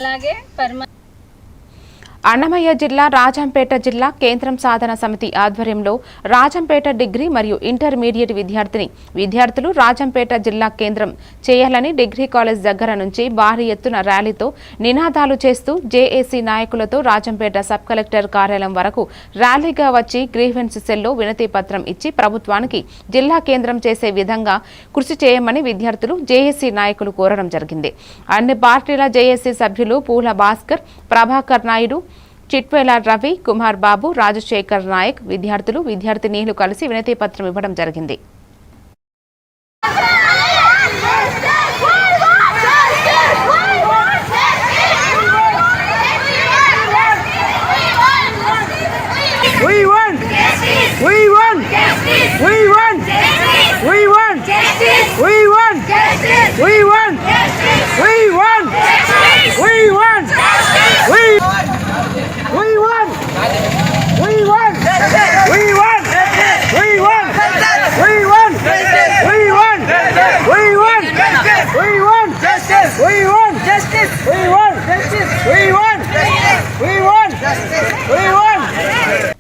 అలాగే అన్నమయ్య జిల్లా రాజంపేట జిల్లా కేంద్రం సాధన సమితి ఆధ్వర్యంలో రాజంపేట డిగ్రీ మరియు ఇంటర్మీడియట్ విద్యార్థులు రాజంపేట జిల్లా కేంద్రం చేయాలని డిగ్రీ కాలేజ్ దగ్గర నుంచి భారీ ఎత్తున ర్యాలీతో నినాదాలు చేస్తూ జేఏసీ నాయకులతో రాజంపేట సబ్ కలెక్టర్ కార్యాలయం వరకు ర్యాలీగా వచ్చి గ్రీవెన్స్ సెల్లో వినతి పత్రం ఇచ్చి ప్రభుత్వానికి జిల్లా కేంద్రం చేసే విధంగా కృషి చేయమని విద్యార్థులు జేఏసీ నాయకులు కోరడం జరిగింది. అన్ని పార్టీల జేఏసీ సభ్యులు పూల భాస్కర్, ప్రభాకర్ నాయుడు, చిట్వేల రవి, కుమార్ బాబు, రాజశేఖర్ నాయక్, విద్యార్థులు విద్యార్థినీలు కలిసి వినతి పత్రం ఇవ్వడం జరిగింది. We won!